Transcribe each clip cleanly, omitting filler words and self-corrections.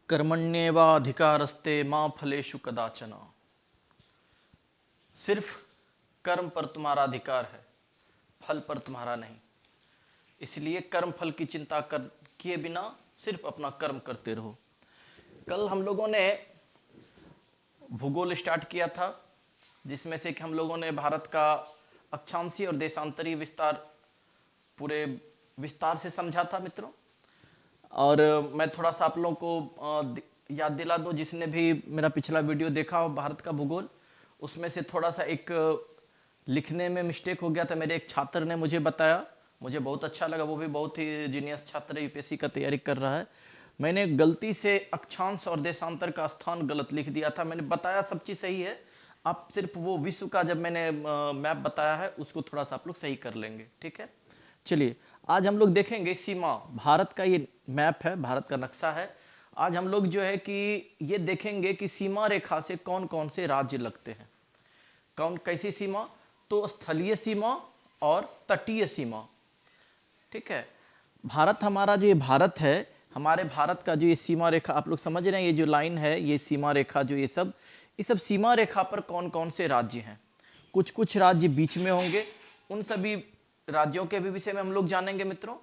कर्मण्येवाधिकारस्ते मां फलेषु कदाचन। सिर्फ कर्म पर तुम्हारा अधिकार है, फल पर तुम्हारा नहीं। इसलिए कर्म फल की चिंता किए बिना सिर्फ अपना कर्म करते रहो। कल हम लोगों ने भूगोल स्टार्ट किया था, जिसमें से कि हम लोगों ने भारत का अक्षांशीय और देशांतरीय विस्तार पूरे विस्तार से समझा था मित्रों। और मैं थोड़ा सा आप लोगों को याद दिला दूं, जिसने भी मेरा पिछला वीडियो देखा हो भारत का भूगोल, उसमें से थोड़ा सा एक लिखने में मिस्टेक हो गया था। मेरे एक छात्र ने मुझे बताया, मुझे बहुत अच्छा लगा। वो भी बहुत ही जीनियस छात्र है, यूपीएससी का तैयारी कर रहा है। मैंने गलती से अक्षांश और देशांतर का स्थान गलत लिख दिया था। मैंने बताया सब चीज़ सही है, आप सिर्फ वो विश्व का जब मैंने मैप बताया है उसको थोड़ा सा आप लोग सही कर लेंगे, ठीक है। चलिए आज हम लोग देखेंगे सीमा, भारत का ये मैप है, भारत का नक्शा है। आज हम लोग जो है कि ये देखेंगे कि सीमा रेखा से कौन कौन से राज्य लगते हैं। कौन कैसी सीमा? तो स्थलीय सीमा और तटीय सीमा, ठीक है। भारत हमारा जो ये भारत है, हमारे भारत का जो ये सीमा रेखा आप लोग समझ रहे हैं, ये जो लाइन है, ये सीमा रेखा जो ये सब सीमा रेखा पर कौन कौन से राज्य हैं। कुछ कुछ राज्य बीच में होंगे, उन सभी राज्यों के भी विषय में हम लोग जानेंगे मित्रों।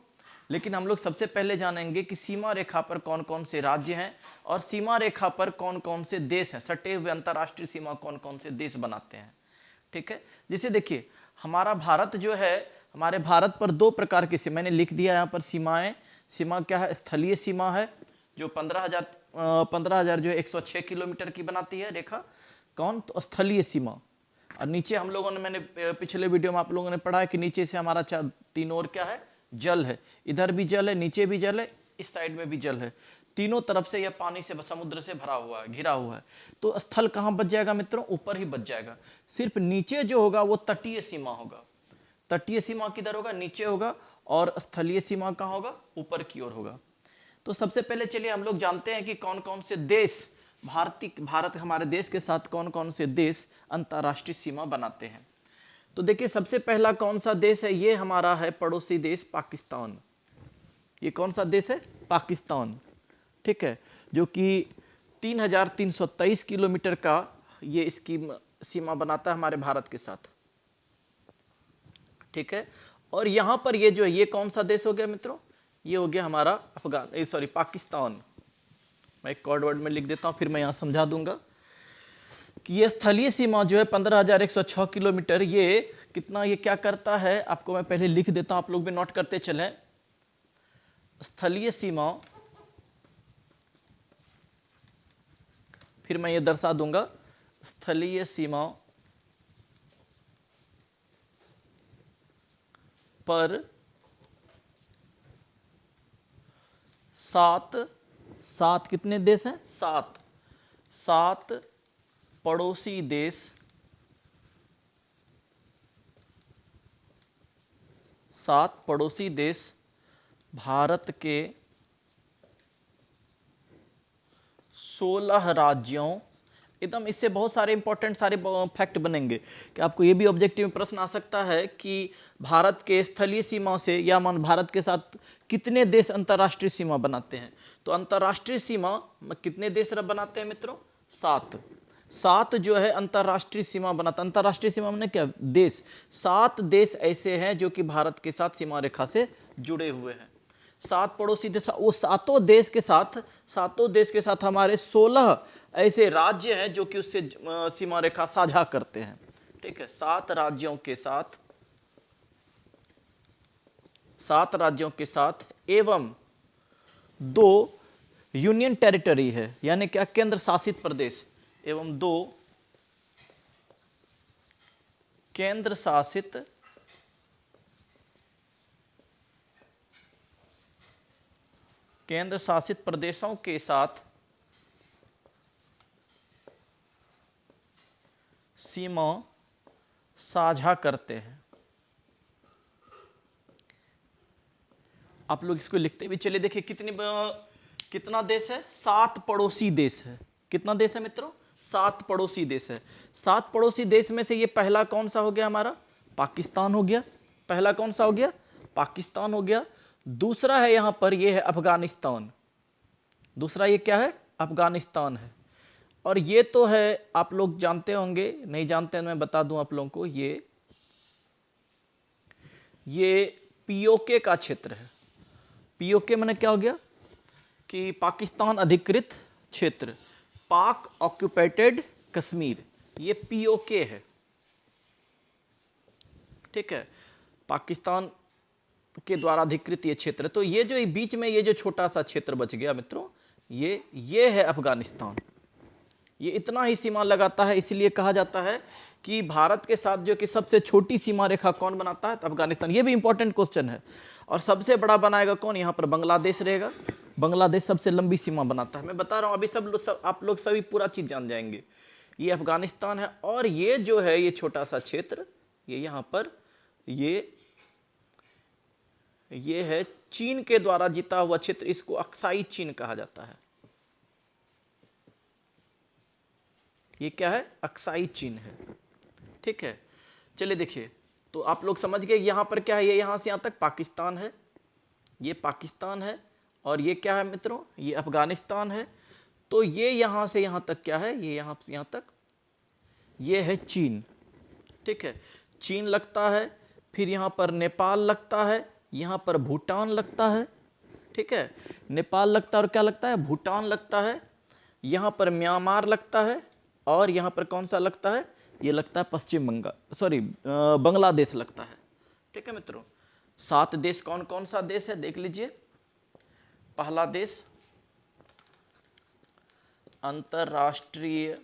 लेकिन हम लोग सबसे पहले जानेंगे कि सीमा रेखा पर कौन कौन से राज्य हैं और सीमा रेखा पर कौन कौन से देश हैं, सटे हुए अंतर्राष्ट्रीय सीमा कौन कौन से देश बनाते हैं, ठीक है। जैसे देखिए हमारा भारत जो है, हमारे भारत पर दो प्रकार की सीमा मैंने लिख दिया यहाँ पर सीमाएं। सीमा क्या है? स्थलीय सीमा है जो 15,000 जो है 106 किलोमीटर की बनाती है रेखा, कौन? तो स्थलीय सीमा। और नीचे हम लोगों ने, मैंने पिछले वीडियो में आप लोगों ने पढ़ा है कि नीचे से हमारा तीन और क्या है? जल है। इधर भी जल है, नीचे भी जल है, इस साइड में भी जल है। तीनों तरफ से यह पानी से, समुद्र से भरा हुआ है, घिरा हुआ है। तो स्थल कहाँ बच जाएगा मित्रों? ऊपर ही बच जाएगा। सिर्फ नीचे जो होगा वो तटीय सीमा होगा। तटीय सीमा किधर होगा? नीचे होगा। और स्थलीय सीमा कहाँ होगा? ऊपर की ओर होगा। तो सबसे पहले चलिए हम लोग जानते हैं कि कौन कौन से देश भारत हमारे देश के साथ कौन कौन से देश अंतर्राष्ट्रीय सीमा बनाते हैं। तो देखिए सबसे पहला कौन सा देश है? ये हमारा है पड़ोसी देश पाकिस्तान। ये कौन सा देश है? पाकिस्तान, ठीक है, जो कि 3,323 किलोमीटर का ये इसकी सीमा बनाता है हमारे भारत के साथ, ठीक है। और यहां पर ये जो है, ये कौन सा देश हो गया मित्रों? ये हो गया हमारा पाकिस्तान। मैं एक कोड वर्ड में लिख देता हूं, फिर मैं यहां समझा दूंगा कि ये स्थलीय सीमा जो है 15,106 किलोमीटर, ये कितना, ये क्या करता है आपको मैं पहले लिख देता हूं, आप लोग भी नोट करते चलें। स्थलीय सीमा, फिर मैं ये दर्शा दूंगा, स्थलीय सीमा पर सात कितने देश हैं? सात पड़ोसी देश भारत के 16 राज्यों, एकदम इससे बहुत सारे इंपॉर्टेंट सारे फैक्ट बनेंगे कि आपको ये भी ऑब्जेक्टिव में प्रश्न आ सकता है कि भारत के स्थलीय सीमा से या मान भारत के साथ कितने देश अंतर्राष्ट्रीय सीमा बनाते हैं। तो अंतर्राष्ट्रीय सीमा कितने देश बनाते हैं मित्रों? 7 जो है अंतर्राष्ट्रीय सीमा बनाता। अंतर्राष्ट्रीय सीमा में क्या? देश। 7 देश ऐसे हैं जो कि भारत के साथ सीमा रेखा से जुड़े हुए हैं। 7 पड़ोसी देश, वो सातों देश के साथ हमारे 16 ऐसे राज्य हैं जो कि उससे सीमा रेखा साझा करते हैं, ठीक है। 7 राज्यों के साथ एवं 2 यूनियन टेरिटरी है, यानी क्या? केंद्र शासित प्रदेश, एवं 2 केंद्र शासित प्रदेशों के साथ सीमा साझा करते हैं। आप लोग इसको लिखते भी चले। देखिए कितना देश है? 7 पड़ोसी देश है। कितना देश है मित्रों? 7 पड़ोसी देश है। 7 पड़ोसी देश में से ये पहला कौन सा हो गया? हमारा पाकिस्तान हो गया। पहला कौन सा हो गया? पाकिस्तान हो गया। दूसरा है यहां पर, ये है अफगानिस्तान। दूसरा ये क्या है, अफगानिस्तान है। और ये तो है, आप लोग जानते होंगे, नहीं जानते हैं मैं बता दूं आप लोगों को, ये पीओके का क्षेत्र है। पीओके मैंने क्या हो गया कि पाकिस्तान अधिकृत क्षेत्र, पाक ऑक्यूपेटेड कश्मीर, ये पीओके है, ठीक है, पाकिस्तान के द्वारा अधिकृत ये क्षेत्र। तो ये जो बीच में ये जो छोटा सा क्षेत्र बच गया मित्रों, ये है अफगानिस्तान। ये इतना ही सीमा लगाता है, इसलिए कहा जाता है कि भारत के साथ जो कि सबसे छोटी सीमा रेखा कौन बनाता है, तो अफगानिस्तान। ये भी इंपॉर्टेंट क्वेश्चन है। और सबसे बड़ा बनाएगा कौन, यहाँ पर बांग्लादेश रहेगा। बांग्लादेश सबसे लंबी सीमा बनाता है। मैं बता रहा हूँ, अभी आप लोग सभी पूरा चीज जान जाएंगे। ये अफगानिस्तान है, और ये जो है ये छोटा सा क्षेत्र, ये यहाँ पर ये है चीन के द्वारा जीता हुआ क्षेत्र, इसको अक्साई चीन कहा जाता है। ये क्या है, अक्साई चीन है, ठीक है। चलिए देखिए, तो आप लोग समझ गए यहां पर क्या है, ये यहां से यहां तक पाकिस्तान है, ये पाकिस्तान है, और ये क्या है मित्रों, ये अफगानिस्तान है। तो ये यहां से यहां तक क्या है, ये यहां से यहां तक ये है चीन, ठीक है, चीन लगता है। फिर यहां पर नेपाल लगता है, यहां पर भूटान लगता है, ठीक है, नेपाल लगता है, और क्या लगता है, भूटान लगता है। यहां पर म्यांमार लगता है, और यहां पर कौन सा लगता है, ये लगता है पश्चिम बंगाल, सॉरी बांग्लादेश लगता है, ठीक है मित्रों। 7 देश कौन कौन सा देश है देख लीजिए। पहला देश, अंतरराष्ट्रीय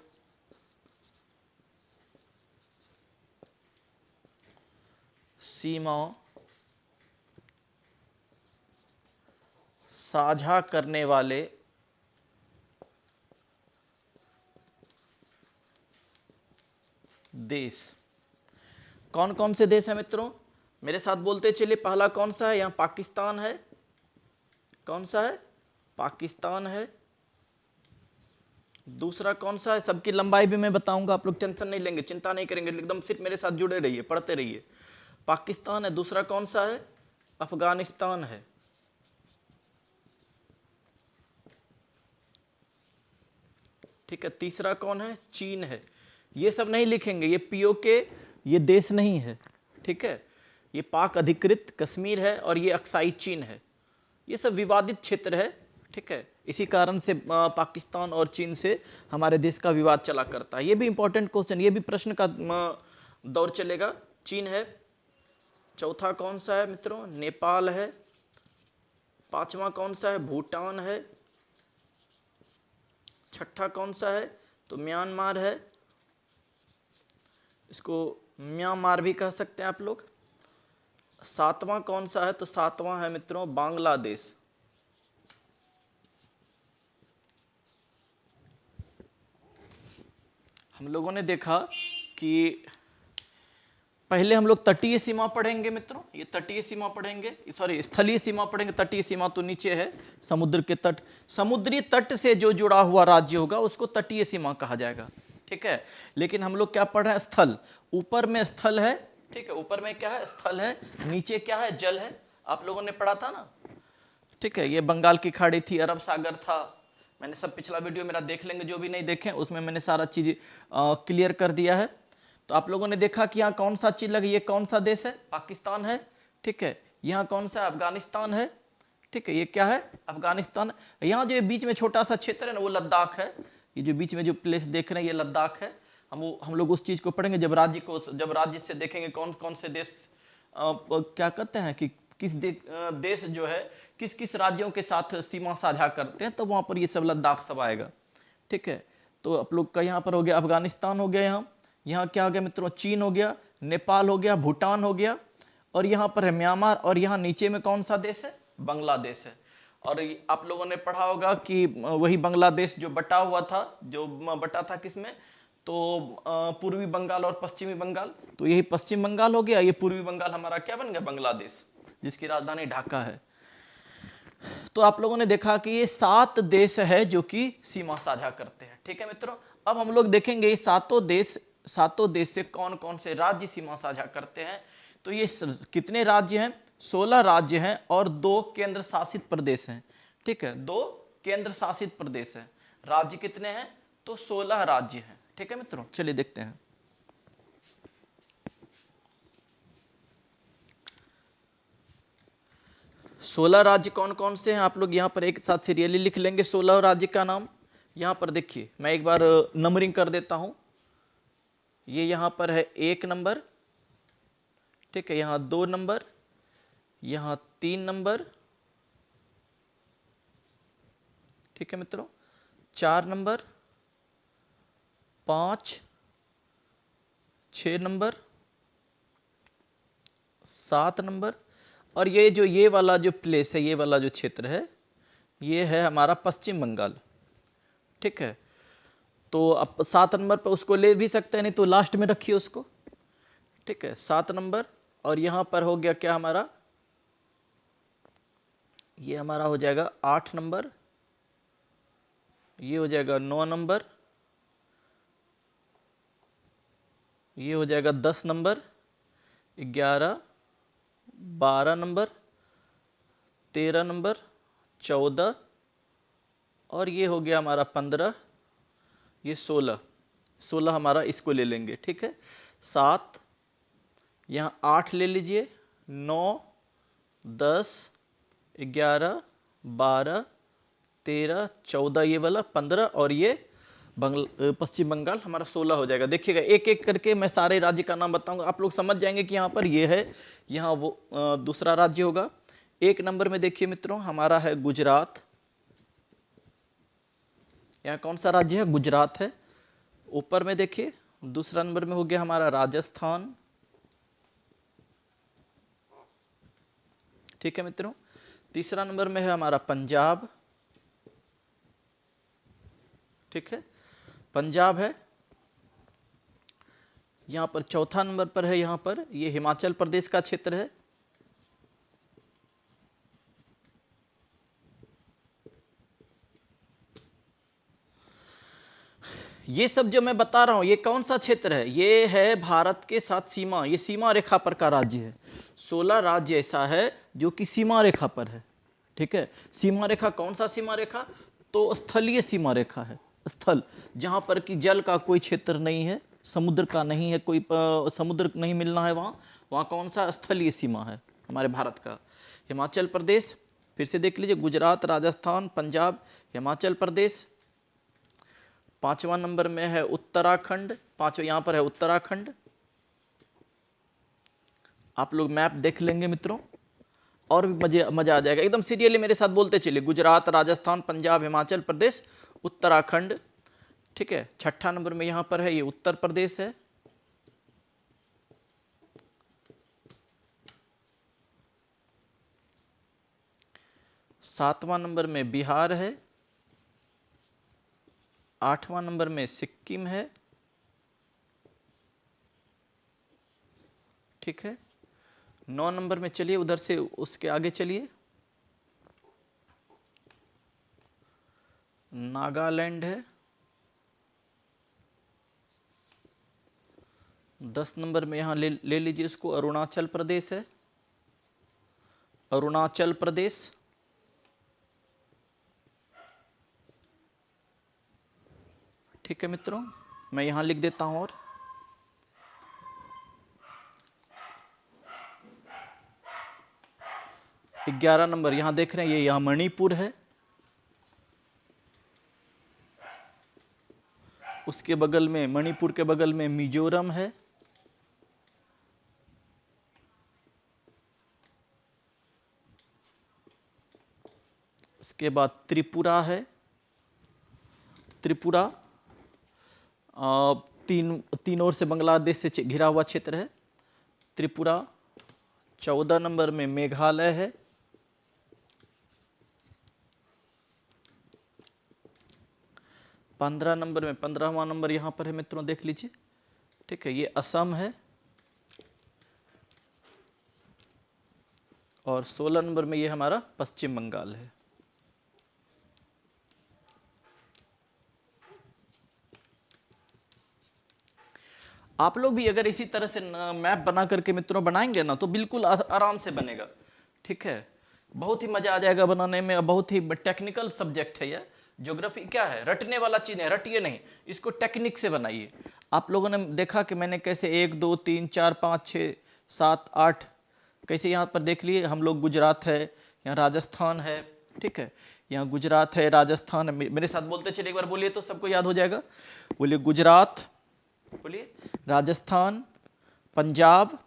सीमाओं साझा करने वाले देश। कौन कौन से देश हैं मित्रों, मेरे साथ बोलते चलिए। पहला कौन सा है, यहां पाकिस्तान है, कौन सा है, पाकिस्तान है। दूसरा कौन सा है, सबकी लंबाई भी मैं बताऊंगा, आप लोग टेंशन नहीं लेंगे, चिंता नहीं करेंगे, एकदम सिर्फ मेरे साथ जुड़े रहिए, पढ़ते रहिए। पाकिस्तान है। दूसरा कौन सा है, अफगानिस्तान है। ठीक है, तीसरा कौन है, चीन है। ये सब नहीं लिखेंगे, ये पीओके ये देश नहीं है, ठीक है, ये पाक अधिकृत कश्मीर है, और ये अक्साई चीन है। ये सब विवादित क्षेत्र है, ठीक है, इसी कारण से पाकिस्तान और चीन से हमारे देश का विवाद चला करता है। ये भी इंपॉर्टेंट क्वेश्चन, ये भी प्रश्न का दौर चलेगा। चीन है। चौथा कौन सा है मित्रों, नेपाल है। पांचवा कौन सा है, भूटान है। छठा कौन सा है, तो म्यांमार है, इसको म्यांमार भी कह सकते हैं आप लोग। सातवां कौन सा है, तो सातवां है मित्रों बांग्लादेश। हम लोगों ने देखा कि पहले हम लोग तटीय सीमा पढ़ेंगे मित्रों, ये तटीय सीमा पढ़ेंगे, सॉरी स्थलीय सीमा पढ़ेंगे। तटीय सीमा तो नीचे है, समुद्र के तट, समुद्री तट से जो जुड़ा हुआ राज्य होगा उसको तटीय सीमा कहा जाएगा, ठीक है। लेकिन हम लोग क्या पढ़ रहे हैं, स्थल, ऊपर में स्थल है, ठीक है, ऊपर में क्या है, स्थल है, नीचे क्या है, जल है। आप लोगों ने पढ़ा था ना, ठीक है, ये बंगाल की खाड़ी थी, अरब सागर था। मैंने सब पिछला वीडियो मेरा देख लेंगे, जो भी नहीं देखें उसमें मैंने सारा चीज क्लियर कर दिया है। तो आप लोगों ने देखा कि यहाँ कौन सा चीज लगी, ये कौन सा देश है, पाकिस्तान है, ठीक है। यहाँ कौन सा, अफगानिस्तान है, ठीक है, ये क्या है, अफगानिस्तान। यहाँ जो बीच में छोटा सा क्षेत्र है ना, वो लद्दाख है। ये जो बीच में जो प्लेस देख रहे हैं, ये लद्दाख है। हम लोग उस चीज को पढ़ेंगे जब राज्य से देखेंगे कौन कौन से देश क्या कहते हैं कि किस देश जो है किस किस राज्यों के साथ सीमा साझा करते हैं, तो वहां पर ये सब लद्दाख सब आएगा, ठीक है। तो आप लोग का यहाँ पर हो गया अफगानिस्तान हो गया, यहाँ क्या हो गया मित्रों, चीन हो गया, नेपाल हो गया, भूटान हो गया, और यहाँ पर है म्यांमार, और यहाँ नीचे में कौन सा देश है, बांग्लादेश है। और आप लोगों ने पढ़ा होगा कि वही बांग्लादेश जो बटा हुआ था, जो बटा था किसमें, तो पूर्वी बंगाल और पश्चिमी बंगाल। तो यही पश्चिम बंगाल हो गया, ये पूर्वी बंगाल हमारा क्या बन गया, बांग्लादेश, जिसकी राजधानी ढाका है। तो आप लोगों ने देखा कि ये 7 देश है जो कि सीमा साझा करते हैं, ठीक है मित्रों। अब हम लोग देखेंगे ये सातों देश से कौन कौन से राज्य सीमा साझा करते हैं। तो ये कितने राज्य हैं, 16 राज्य हैं और 2 केंद्र शासित प्रदेश हैं, ठीक है, 2 केंद्र शासित प्रदेश है। राज्य कितने हैं? तो 16 राज्य हैं। ठीक है मित्रों, चलिए देखते हैं। सोलह राज्य कौन कौन से हैं? आप लोग यहाँ पर एक साथ सीरियली लिख लेंगे 16 राज्य का नाम। यहाँ पर देखिए, मैं एक बार नंबरिंग कर देता हूँ। ये यहाँ पर है 1 नंबर, ठीक है, यहाँ 2 नंबर, यहाँ 3 नंबर, ठीक है मित्रों, 4 नंबर, 5, 6 नंबर, 7 नंबर, और ये वाला जो प्लेस है, ये वाला जो क्षेत्र है, ये है हमारा पश्चिम बंगाल। ठीक है, तो अब 7 नंबर पर उसको ले भी सकते हैं, नहीं तो लास्ट में रखिए उसको। ठीक है, 7 नंबर, और यहाँ पर हो गया क्या हमारा, ये हमारा हो जाएगा 8 नंबर, ये हो जाएगा 9 नंबर, ये हो जाएगा 10 नंबर, 11, 12 नंबर, 13 नंबर, 14, और ये हो गया हमारा 15, ये 16 हमारा इसको ले लेंगे। ठीक है, 7, यहाँ 8 ले लीजिए, 9, 10, 11, 12, 13, 14, ये वाला 15, और ये पश्चिम बंगाल हमारा 16 हो जाएगा। देखिएगा एक एक करके मैं सारे राज्य का नाम बताऊंगा, आप लोग समझ जाएंगे कि यहाँ पर ये है, यहाँ वो दूसरा राज्य होगा। 1 नंबर में देखिए मित्रों, हमारा है गुजरात। यहाँ कौन सा राज्य है? गुजरात है। ऊपर में देखिए, दूसरा नंबर में हो गया हमारा राजस्थान। ठीक है मित्रों, तीसरा नंबर में है हमारा पंजाब। ठीक है, पंजाब है। यहाँ पर चौथा नंबर पर है, यहाँ पर ये हिमाचल प्रदेश का क्षेत्र है। ये सब जो मैं बता रहा हूं, ये कौन सा क्षेत्र है? ये है भारत के साथ सीमा, ये सीमा रेखा पर का राज्य है। 16 राज्य ऐसा है जो कि सीमा रेखा पर है। ठीक है, सीमा रेखा कौन सा सीमा रेखा? तो स्थलीय सीमा रेखा है। स्थल, जहां पर कि जल का कोई क्षेत्र नहीं है, समुद्र का नहीं है, कोई समुद्र नहीं मिलना है वहाँ कौन सा स्थलीय सीमा है हमारे भारत का? हिमाचल प्रदेश। फिर से देख लीजिए, गुजरात, राजस्थान, पंजाब, हिमाचल प्रदेश। 5वां नंबर में है उत्तराखंड, यहाँ पर है उत्तराखंड। आप लोग मैप देख लेंगे मित्रों, और भी मजा आ जाएगा। एकदम सीरियली मेरे साथ बोलते चलिए, गुजरात, राजस्थान, पंजाब, हिमाचल प्रदेश, उत्तराखंड। ठीक है, 6ठा नंबर में यहां पर है ये उत्तर प्रदेश है। सातवां नंबर में बिहार है। 8वां नंबर में सिक्किम है। ठीक है, 9 नंबर में चलिए उधर से उसके आगे चलिए, नागालैंड है। 10 नंबर में यहाँ ले लीजिए इसको, अरुणाचल प्रदेश है। अरुणाचल प्रदेश। ठीक है मित्रों, मैं यहाँ लिख देता हूँ। और 11 नंबर यहाँ देख रहे हैं, ये यहाँ मणिपुर है। उसके बगल में, मणिपुर के बगल में मिजोरम है। उसके बाद त्रिपुरा है। त्रिपुरा तीन ओर से बांग्लादेश से घिरा हुआ क्षेत्र है त्रिपुरा। 14 नंबर में मेघालय है। 15 नंबर में, 15वां नंबर यहाँ पर है मित्रों, देख लीजिए। ठीक है, ये असम है। और 16 नंबर में ये हमारा पश्चिम बंगाल है। आप लोग भी अगर इसी तरह से मैप बना करके मित्रों बनाएंगे ना, तो बिल्कुल आराम से बनेगा। ठीक है, बहुत ही मजा आ जाएगा बनाने में, बहुत ही टेक्निकल सब्जेक्ट है ये। ज्योग्राफी क्या है, रटने वाला चीज है, रटिए नहीं, इसको टेक्निक से बनाइए। आप लोगों ने देखा कि मैंने कैसे 1 2 3 4 5 6 7 8 कैसे यहाँ पर देख लिए हम लोग। गुजरात है, यहाँ राजस्थान है, ठीक है, यहाँ गुजरात है, राजस्थान है। मेरे साथ बोलते चलिए एक बार, बोलिए तो सबको याद हो जाएगा। बोलिए गुजरात, बोलिए राजस्थान, पंजाब,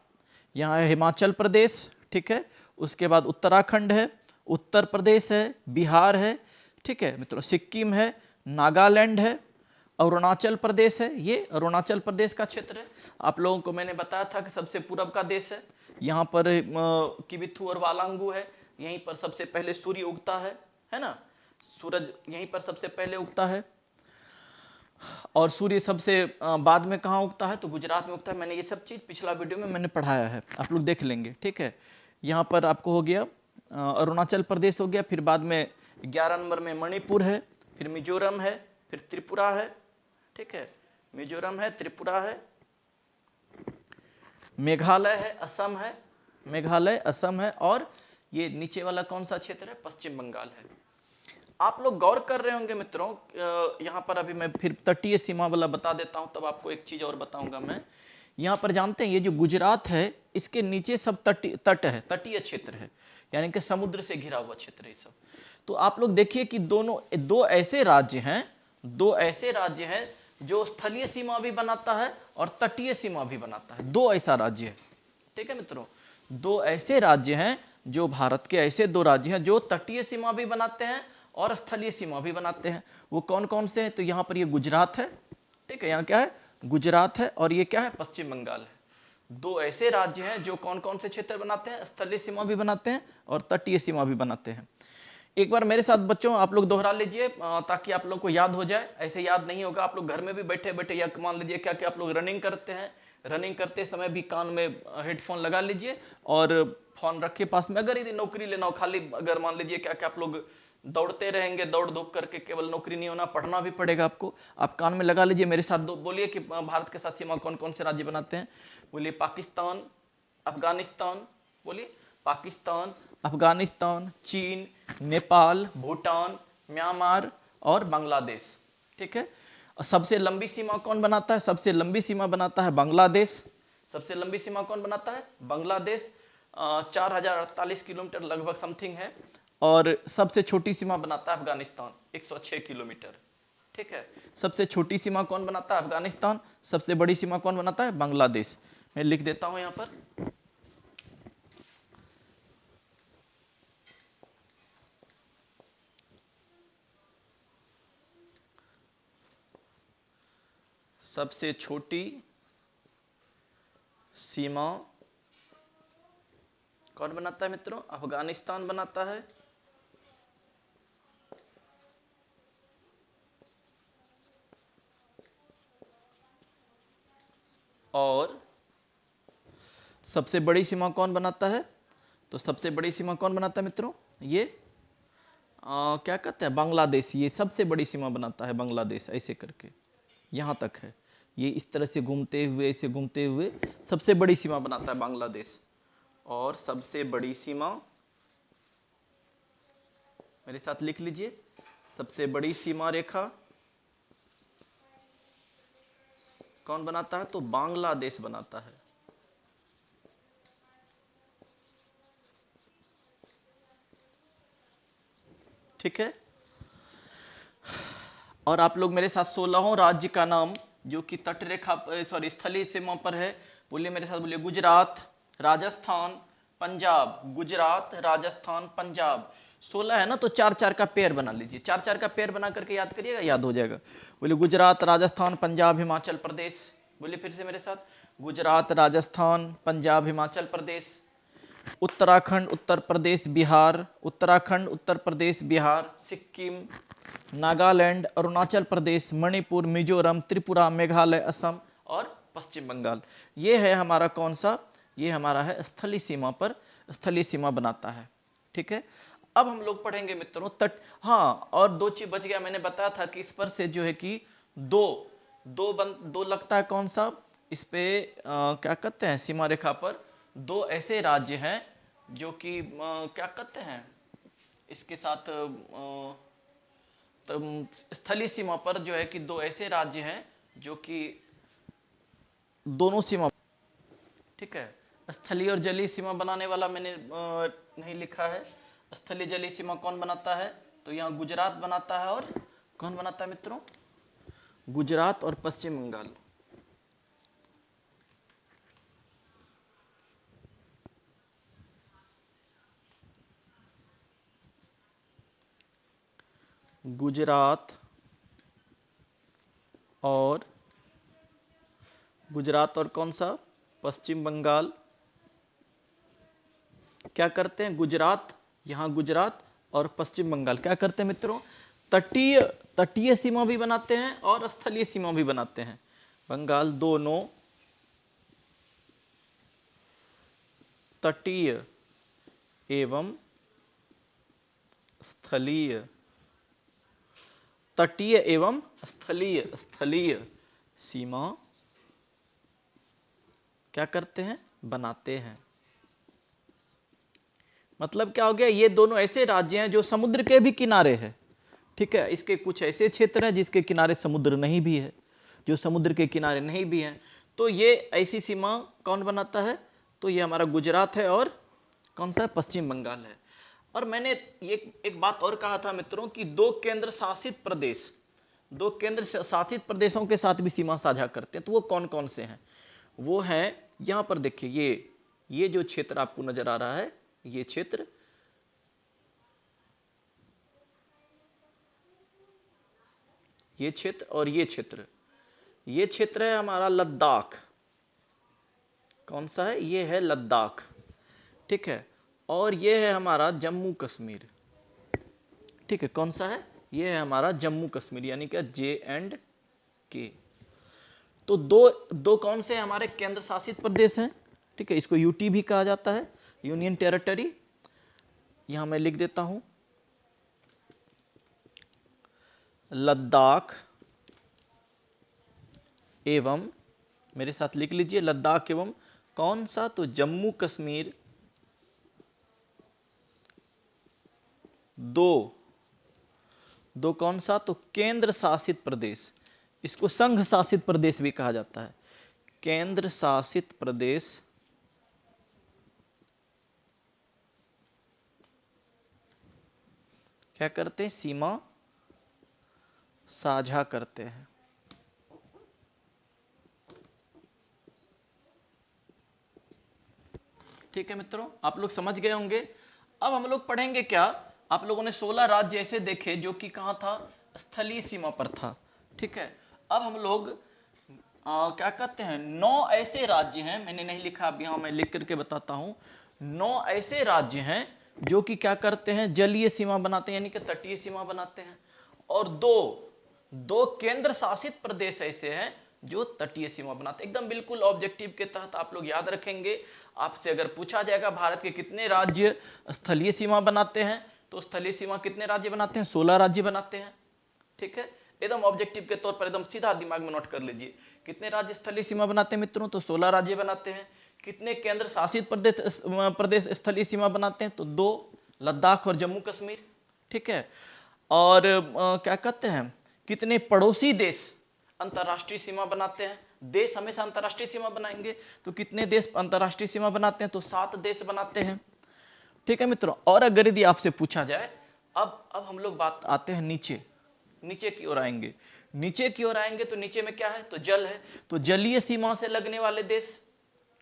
यहाँ है हिमाचल प्रदेश, ठीक है, उसके बाद उत्तराखंड है, उत्तर प्रदेश है, बिहार है, ठीक है मित्रों, सिक्किम है, नागालैंड है, अरुणाचल प्रदेश है। ये अरुणाचल प्रदेश का क्षेत्र है। आप लोगों को मैंने बताया था कि सबसे पूरब का देश है। यहाँ पर किबिथु और वालांगू है। यहीं पर सबसे पहले सूर्य उगता है ना, सूरज यहीं पर सबसे पहले उगता है। और सूर्य सबसे बाद में कहाँ उगता है, तो गुजरात में उगता है। मैंने ये सब चीज़ पिछला वीडियो में मैंने पढ़ाया है, आप लोग देख लेंगे, ठीक है। यहाँ पर आपको हो गया अरुणाचल प्रदेश हो गया, फिर बाद में 11 नंबर में मणिपुर है, फिर मिजोरम है, फिर त्रिपुरा है, ठीक है, मिजोरम है, त्रिपुरा है, मेघालय है, असम है, मेघालय असम है, और ये नीचे वाला कौन सा क्षेत्र है, पश्चिम बंगाल है। आप लोग गौर कर रहे होंगे मित्रों, यहाँ पर अभी मैं फिर तटीय सीमा वाला बता देता हूँ, तब आपको एक चीज और बताऊंगा मैं। यहाँ पर जानते हैं ये जो गुजरात है, इसके नीचे सब तट है, तटीय क्षेत्र है, यानी कि समुद्र से घिरा हुआ क्षेत्र है सब। तो आप लोग देखिए कि दो ऐसे राज्य हैं जो स्थलीय सीमा भी बनाता है और तटीय सीमा भी बनाता है। दो ऐसा राज्य है, ठीक है मित्रों, दो ऐसे राज्य हैं जो भारत के ऐसे दो राज्य हैं जो तटीय सीमा भी बनाते हैं और स्थलीय सीमा भी बनाते हैं। वो कौन कौन से हैं, तो यहाँ पर ये गुजरात है, ठीक है, यहाँ क्या है, गुजरात है, और ये क्या है, पश्चिम बंगाल है। दो ऐसे राज्य हैं जो कौन कौन से क्षेत्र बनाते हैं, स्थलीय सीमा भी बनाते हैं और तटीय सीमा भी बनाते हैं। एक बार मेरे साथ बच्चों आप लोग दोहरा लीजिए ताकि आप लोग को याद हो जाए, ऐसे याद नहीं होगा। आप लोग घर में भी बैठे बैठे, या मान लीजिए क्या क्या आप लोग रनिंग करते हैं, रनिंग करते समय भी कान में हेडफोन लगा लीजिए और फोन रखिए पास में। अगर यदि नौकरी लेना हो, खाली अगर मान लीजिए क्या क्या आप लोग दौड़ते रहेंगे, दौड़ धूप करके केवल नौकरी नहीं होना, पढ़ना भी पड़ेगा आपको, आप कान में लगा लीजिए। मेरे साथ बोलिए कि भारत के साथ सीमा कौन कौन से राज्य बनाते हैं। बोलिए पाकिस्तान, अफगानिस्तान, बोलिए पाकिस्तान, अफगानिस्तान, चीन, नेपाल, भूटान, म्यांमार और बांग्लादेश, ठीक है। सबसे लंबी सीमा कौन बनाता है, सबसे लंबी सीमा बनाता है बांग्लादेश। सबसे लंबी सीमा कौन बनाता है, बांग्लादेश, 4048 किलोमीटर लगभग समथिंग है। और सबसे छोटी सीमा बनाता है अफगानिस्तान, 106 किलोमीटर, ठीक है। सबसे छोटी सीमा कौन बनाता है, अफगानिस्तान। सबसे बड़ी सीमा कौन बनाता है, बांग्लादेश। मैं लिख देता हूं यहां पर, सबसे छोटी सीमा कौन बनाता है मित्रों, अफगानिस्तान बनाता है। और सबसे बड़ी सीमा कौन बनाता है, तो सबसे बड़ी सीमा कौन बनाता है मित्रों, ये क्या कहते हैं, बांग्लादेश। ये सबसे बड़ी सीमा बनाता है बांग्लादेश, ऐसे करके यहाँ तक है। ये इस तरह से घूमते हुए, ऐसे घूमते हुए सबसे बड़ी सीमा बनाता है बांग्लादेश। और सबसे बड़ी सीमा, मेरे साथ लिख लीजिए, सबसे बड़ी सीमा रेखा कौन बनाता है, तो बांग्लादेश बनाता है। ठीक है। और आप लोग मेरे साथ 16 राज्य का नाम जो कि तटरेखा सॉरी स्थलीय सीमा पर है, बोलिए मेरे साथ, बोलिए गुजरात, राजस्थान, पंजाब, गुजरात, राजस्थान, पंजाब। 16 है ना, तो 4-4 का पेयर बना लीजिए, 4-4 का पेयर बना करके याद करिएगा, याद हो जाएगा। बोलिए गुजरात, राजस्थान, पंजाब, हिमाचल प्रदेश। बोलिए फिर से मेरे साथ, गुजरात, राजस्थान, पंजाब, हिमाचल प्रदेश, उत्तराखंड, उत्तर प्रदेश, बिहार, उत्तराखंड, उत्तर प्रदेश, बिहार, सिक्किम, नागालैंड, अरुणाचल प्रदेश, मणिपुर, मिजोरम, त्रिपुरा, मेघालय, असम और पश्चिम बंगाल। ये है हमारा कौन सा, ये हमारा है स्थलीय सीमा पर, स्थलीय सीमा बनाता है। ठीक है। अब हम लोग पढ़ेंगे मित्रों तट। हाँ, और दो चीज बच गया, मैंने बताया था कि इस पर से जो है कि दो लगता है कौन सा, इस पे क्या कहते हैं, सीमा रेखा पर दो ऐसे राज्य हैं जो कि क्या कहते हैं इसके साथ स्थलीय सीमा पर जो है कि दो ऐसे राज्य हैं जो कि दोनों सीमा, ठीक है। स्थलीय और जलीय सीमा बनाने वाला मैंने नहीं लिखा है। स्थलीय जलीय सीमा कौन बनाता है? तो यहाँ गुजरात बनाता है। और कौन बनाता है मित्रों? गुजरात और पश्चिम बंगाल। गुजरात और कौन सा? पश्चिम बंगाल क्या करते हैं? गुजरात, यहाँ गुजरात और पश्चिम बंगाल क्या करते हैं मित्रों? तटीय सीमा भी बनाते हैं और स्थलीय सीमा भी बनाते हैं। बंगाल दोनों तटीय एवं स्थलीय स्थलीय सीमा क्या करते हैं? बनाते हैं। मतलब क्या हो गया? ये दोनों ऐसे राज्य हैं जो समुद्र के भी किनारे है, ठीक है। इसके कुछ ऐसे क्षेत्र हैं जिसके किनारे समुद्र नहीं भी है, जो समुद्र के किनारे नहीं भी हैं। तो ये ऐसी सीमा कौन बनाता है? तो ये हमारा गुजरात है और कौन सा? पश्चिम बंगाल है। और मैंने ये एक बात और कहा था मित्रों कि दो केंद्र शासित प्रदेशों के साथ भी सीमा साझा करते हैं। तो वो कौन कौन से हैं? वो हैं, यहाँ पर देखिए, ये जो क्षेत्र आपको नजर आ रहा है, ये क्षेत्र, और ये क्षेत्र है हमारा लद्दाख। कौन सा है? ये है लद्दाख, ठीक है। और ये है हमारा जम्मू कश्मीर, ठीक है। कौन सा है? ये है हमारा जम्मू कश्मीर, यानी कि JNK। तो दो कौन से हमारे केंद्र शासित प्रदेश हैं, ठीक है। इसको UT भी कहा जाता है, यूनियन टेरिटरी। यहां मैं लिख देता हूं, लद्दाख एवं, मेरे साथ लिख लीजिए, लद्दाख एवं कौन सा? तो जम्मू कश्मीर। दो कौन सा? तो केंद्र शासित प्रदेश। इसको संघ शासित प्रदेश भी कहा जाता है। केंद्र शासित प्रदेश क्या करते हैं? सीमा साझा करते हैं। ठीक है मित्रों, आप लोग समझ गए होंगे। अब हम लोग पढ़ेंगे क्या? आप लोगों ने 16 राज्य ऐसे देखे जो कि कहाँ था? स्थलीय सीमा पर था, ठीक है। अब हम लोग क्या कहते हैं, 9 ऐसे राज्य हैं, मैंने नहीं लिखा, अब यहाँ मैं लिख करके बताता हूँ। 9 ऐसे राज्य हैं जो कि क्या करते हैं? जलीय सीमा बनाते हैं, यानी कि तटीय सीमा बनाते हैं। और दो केंद्र शासित प्रदेश ऐसे हैं जो तटीय सीमा बनाते हैं। एकदम बिल्कुल ऑब्जेक्टिव के तहत आप लोग याद रखेंगे। आपसे अगर पूछा जाएगा भारत के कितने राज्य स्थलीय सीमा बनाते हैं, तो स्थलीय सीमा कितने राज्य बनाते हैं? 16 राज्य बनाते हैं, ठीक है। एकदम ऑब्जेक्टिव के तौर पर एकदम सीधा दिमाग में नोट कर लीजिए। कितने राज्य स्थलीय सीमा बनाते हैं मित्रों? तो 16 राज्य बनाते हैं। कितने केंद्र शासित प्रदेश स्थलीय सीमा बनाते हैं? तो 2, लद्दाख और जम्मू कश्मीर, ठीक है। और क्या कहते हैं, कितने पड़ोसी देश अंतरराष्ट्रीय सीमा बनाते हैं? देश हमेशा अंतरराष्ट्रीय सीमा बनाएंगे, तो कितने देश अंतरराष्ट्रीय सीमा बनाते हैं? तो 7 देश बनाते हैं, ठीक है मित्रों। और अगर यदि आपसे पूछा जाए, अब हम लोग बात आते हैं नीचे की ओर आएंगे। नीचे की ओर आएंगे तो नीचे में क्या है? तो जल है। तो जलीय सीमा से लगने वाले देश,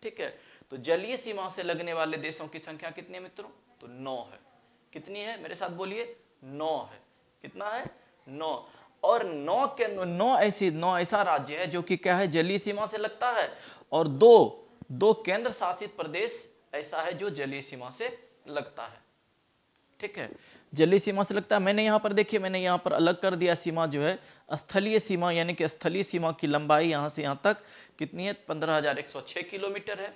ठीक है। तो जलीय सीमा से लगने वाले देशों की संख्या कितनी है मित्रों? तो 9 है। कितनी है? मेरे साथ बोलिए, 9 है। कितना है? 9। और 9 ऐसा राज्य है जो कि क्या है? जलीय सीमा से लगता है। और दो केंद्र शासित प्रदेश ऐसा है जो जलीय सीमा से लगता है, ठीक है। जलीय सीमा से लगता है। मैंने यहाँ पर देखिए, मैंने यहाँ पर अलग कर दिया सीमा जो है स्थलीय सीमा, यानी कि स्थलीय सीमा की लंबाई यहाँ से यहाँ तक कितनी है? 15,106 किलोमीटर है।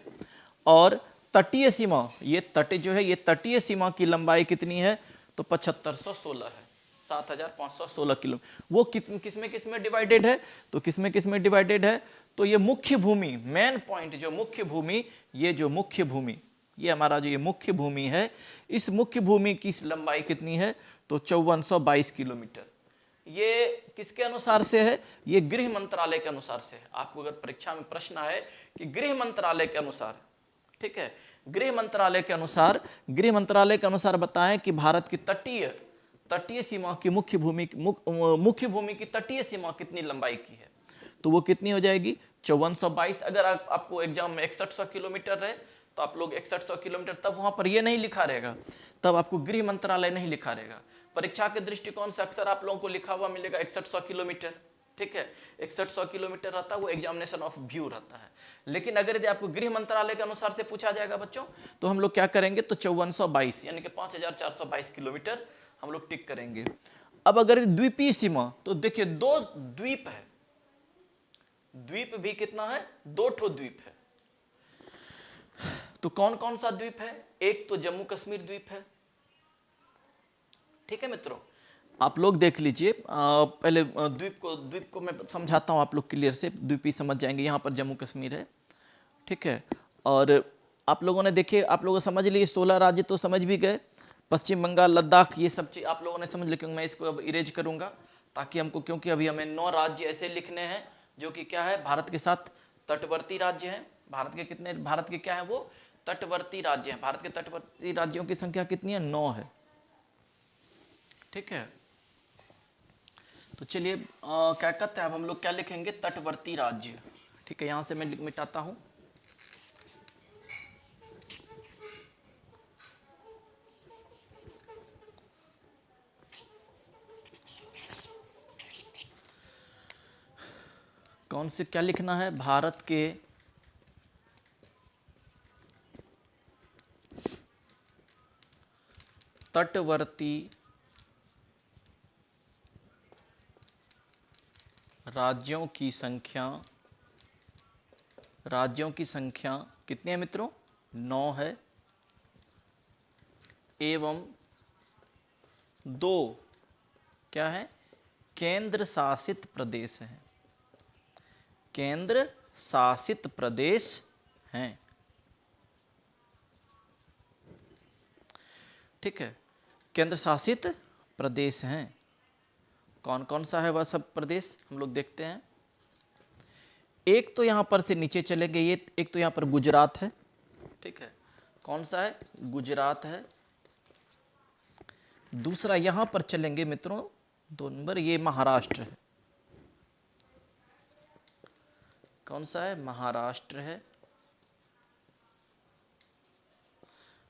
और तटीय सीमा, ये जो है ये तटीय सीमा की लंबाई कितनी है? तो 7516 है, 7516 किलोमीटर। वो किसमें डिवाइडेड है? तो किसमें डिवाइडेड है? तो ये मुख्य भूमि, मेन पॉइंट, जो मुख्य भूमि, ये जो मुख्य भूमि ये हमारा जो ये मुख्य भूमि है, इस मुख्य भूमि की लंबाई कितनी है, तो 5422 किलोमीटर। ये किसके अनुसार से है, ये गृह मंत्रालय के अनुसार से है। आपको अगर परीक्षा में प्रश्न आए कि गृह मंत्रालय के अनुसार, ठीक है, गृह मंत्रालय के अनुसार बताएं कि भारत की तटीय सीमा की मुख्य भूमि की तटीय सीमा कितनी लंबाई की है, तो वो कितनी हो जाएगी 5422। अगर आपको एग्जाम में 6100 किलोमीटर रहे तो आप लोग 6100 किलोमीटर, तब वहां पर ये नहीं लिखा रहेगा, तब आपको गृह मंत्रालय नहीं लिखा रहेगा। परीक्षा के दृष्टिकोण से अक्सर आप लोगों को लिखा हुआ मिलेगा 6100 किलोमीटर, ठीक है, 6100 किलोमीटर रहता है, वो एग्जामिनेशन ऑफ व्यू रहता है। लेकिन अगर यदि आपको गृह मंत्रालय के अनुसार से पूछा जाएगा बच्चों, तो हम लोग क्या करेंगे, तो 5422 यानी कि 5422 किलोमीटर हम लोग टिक करेंगे। अब अगर द्वीपीय सीमा, तो देखिए 2 द्वीप है, द्वीप भी कितना है, 2 ठो द्वीप है। तो कौन कौन सा द्वीप है, एक तो जम्मू कश्मीर द्वीप है, ठीक है मित्रों, आप लोग देख लीजिए। पहले द्वीप को मैं समझाता हूं, आप लोग क्लियर से द्वीप ही समझ जाएंगे। यहाँ पर जम्मू कश्मीर है, ठीक है, और आप लोगों ने देखिए, आप लोगों समझ लिए 16 राज्य तो समझ भी गए, पश्चिम बंगाल, लद्दाख, ये सब चीज आप लोगों ने समझ, लेकिन मैं इसको अब इरेज करूंगा ताकि हमको, क्योंकि अभी हमें 9 राज्य ऐसे लिखने हैं जो कि क्या है, भारत के साथ तटवर्ती राज्य हैं। भारत के कितने, भारत के क्या है, वो तटवर्ती राज्य हैं। भारत के तटवर्ती राज्यों की संख्या कितनी है, 9 है, ठीक है। तो चलिए क्या कहते हैं, अब हम लोग क्या लिखेंगे, तटवर्ती राज्य, ठीक है। यहां से मैं मिटाता हूं, कौन से क्या लिखना है, भारत के तटवर्ती राज्यों की संख्या कितनी है मित्रों, 9 है, एवं 2 क्या है, केंद्र शासित प्रदेश हैं, केंद्र शासित प्रदेश हैं, ठीक है, केंद्र शासित प्रदेश हैं। कौन कौन सा है वह सब प्रदेश, हम लोग देखते हैं। एक तो यहां पर से नीचे चलेंगे, ये एक तो यहां पर गुजरात है, ठीक है, कौन सा है, गुजरात है। दूसरा यहां पर चलेंगे मित्रों, 2 नंबर, ये महाराष्ट्र है, कौन सा है, महाराष्ट्र है।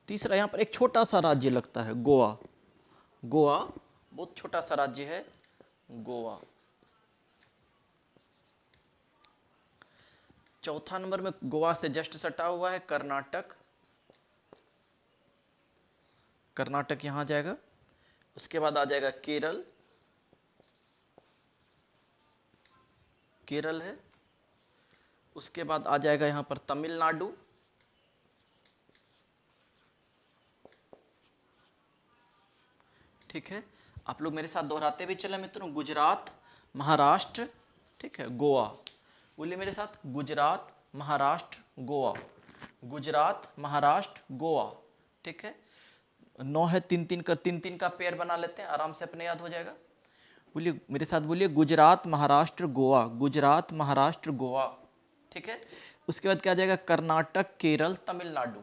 तीसरा यहां पर एक छोटा सा राज्य लगता है, गोवा, गोवा बहुत छोटा सा राज्य है, गोवा। चौथा नंबर में गोवा से जस्ट सटा हुआ है कर्नाटक, कर्नाटक यहां आ जाएगा। उसके बाद आ जाएगा केरल, केरल है। उसके बाद आ जाएगा यहां पर तमिलनाडु, ठीक है। आप लोग मेरे साथ दोहराते भी चले मित्रों, गुजरात, महाराष्ट्र, ठीक है, गोवा। बोलिए मेरे साथ, गुजरात, महाराष्ट्र, गोवा, गुजरात, महाराष्ट्र, गोवा, ठीक है। 9 है, 3 3 का पेयर बना लेते हैं, आराम से अपने याद हो जाएगा। बोलिए मेरे साथ, बोलिए गुजरात, महाराष्ट्र, गोवा, गुजरात, महाराष्ट्र, गोवा, ठीक है। उसके बाद क्या आ जाएगा, कर्नाटक, केरल, तमिलनाडु।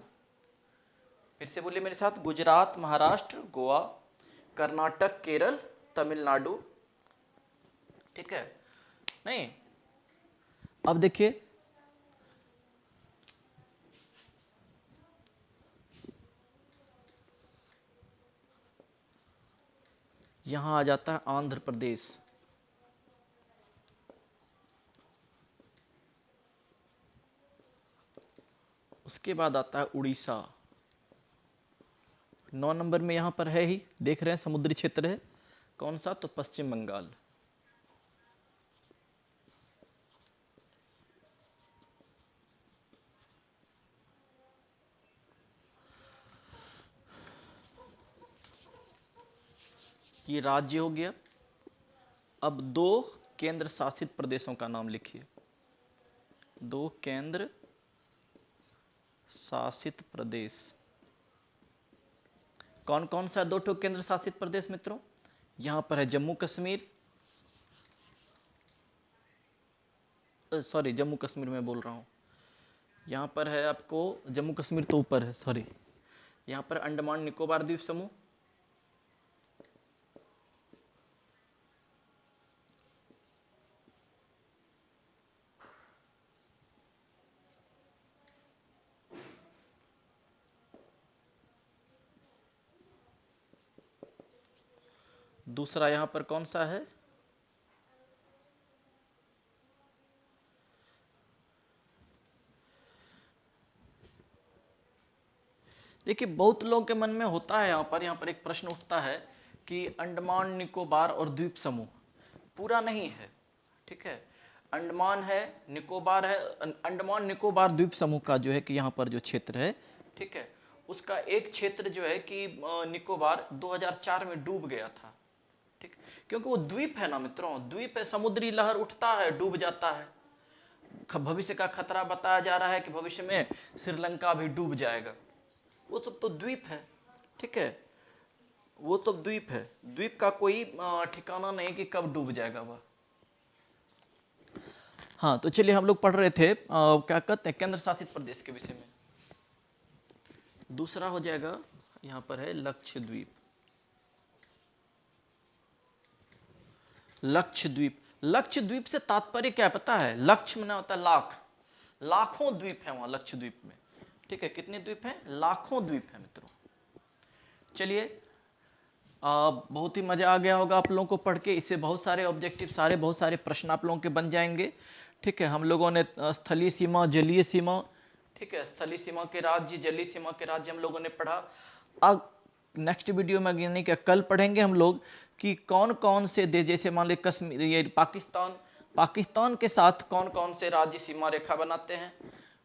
फिर से बोलिए मेरे साथ, गुजरात, महाराष्ट्र, गोवा, कर्नाटक, केरल, तमिलनाडु, ठीक है। नहीं, अब देखिए, यहां आ जाता है आंध्र प्रदेश, उसके बाद आता है उड़ीसा। 9 नंबर में यहां पर है ही, देख रहे हैं, समुद्री क्षेत्र है, कौन सा, तो पश्चिम बंगाल। ये राज्य हो गया। अब 2 केंद्र शासित प्रदेशों का नाम लिखिए, 2 केंद्र शासित प्रदेश। कौन कौन सा 2 ठो केंद्र शासित प्रदेश मित्रों? यहां पर है जम्मू कश्मीर, सॉरी जम्मू कश्मीर में बोल रहा हूं, यहां पर है आपको जम्मू कश्मीर तो ऊपर है, सॉरी, यहां पर अंडमान निकोबार द्वीप समूह, दूसरा यहां पर कौन सा है? देखिए बहुत लोगों के मन में होता है, यहाँ पर एक प्रश्न उठता है कि अंडमान निकोबार और द्वीप समूह पूरा नहीं है, ठीक है, अंडमान है, निकोबार है, अंडमान निकोबार द्वीप समूह का जो है कि यहाँ पर जो क्षेत्र है, ठीक है, उसका एक क्षेत्र जो है कि निकोबार 2004 में डूब गया था, ठीक, क्योंकि वो द्वीप है ना मित्रों, द्वीप है, समुद्री लहर उठता है, डूब जाता है, भविष्य का खतरा बताया जा रहा है कि भविष्य में श्रीलंका भी डूब जाएगा, वो सब तो द्वीप है, ठीक है, वो तो द्वीप है, द्वीप का कोई ठिकाना नहीं कि कब डूब जाएगा वह। हाँ तो चलिए हम लोग पढ़ रहे थे क्या कहते हैं केंद्र शासित प्रदेश के विषय में। दूसरा हो जाएगा यहां पर है लक्षद्वीप। लक्षद्वीप, लक्षद्वीप से तात्पर्य क्या पता है? लक्ष्य में होता है लाख, लाखों द्वीप है वहां लक्षद्वीप में, ठीक है, कितने द्वीप हैं? लाखों द्वीप हैं मित्रों। चलिए बहुत ही मजा आ गया होगा आप लोगों को पढ़ के, इससे बहुत सारे ऑब्जेक्टिव बहुत सारे प्रश्न आप लोगों के बन जाएंगे, ठीक है। हम लोगों ने स्थलीय सीमा, जलीय सीमा, ठीक है, स्थलीय सीमा के राज्य, जलीय सीमा के राज्य हम लोगों ने पढ़ा। अब नेक्स्ट वीडियो में यानी कि कल पढ़ेंगे हम लोग कि कौन कौन से देश, जैसे मान लीजिए कश्मीर, ये पाकिस्तान, पाकिस्तान के साथ कौन कौन से राज्य सीमा रेखा बनाते हैं,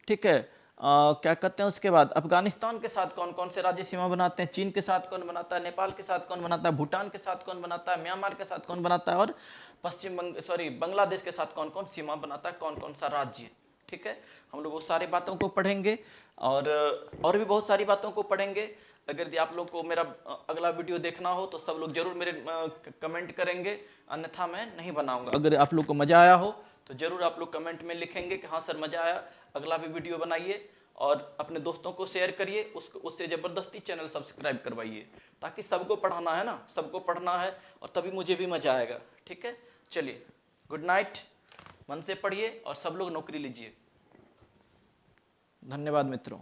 ठीक है, क्या कहते हैं, उसके बाद अफगानिस्तान के साथ कौन कौन से राज्य सीमा बनाते हैं, चीन के साथ कौन बनाता है, नेपाल के साथ कौन बनाता है, भूटान के साथ कौन बनाता है, म्यांमार के साथ कौन बनाता है, और बांग्लादेश के साथ कौन कौन सीमा बनाता है, कौन कौन सा राज्य, ठीक है। हम लोग वो सारी बातों को पढ़ेंगे और भी बहुत सारी बातों को पढ़ेंगे। अगर आप लोग को मेरा अगला वीडियो देखना हो तो सब लोग जरूर मेरे कमेंट करेंगे, अन्यथा मैं नहीं बनाऊंगा। अगर आप लोग को मजा आया हो तो जरूर आप लोग कमेंट में लिखेंगे कि हाँ सर मजा आया, अगला भी वीडियो बनाइए, और अपने दोस्तों को शेयर करिए, उससे जबरदस्ती चैनल सब्सक्राइब करवाइए, ताकि सबको पढ़ाना है ना, सबको पढ़ना है, और तभी मुझे भी मजा आएगा, ठीक है। चलिए गुड नाइट, मन से पढ़िए और सब लोग नौकरी लीजिए। धन्यवाद मित्रों।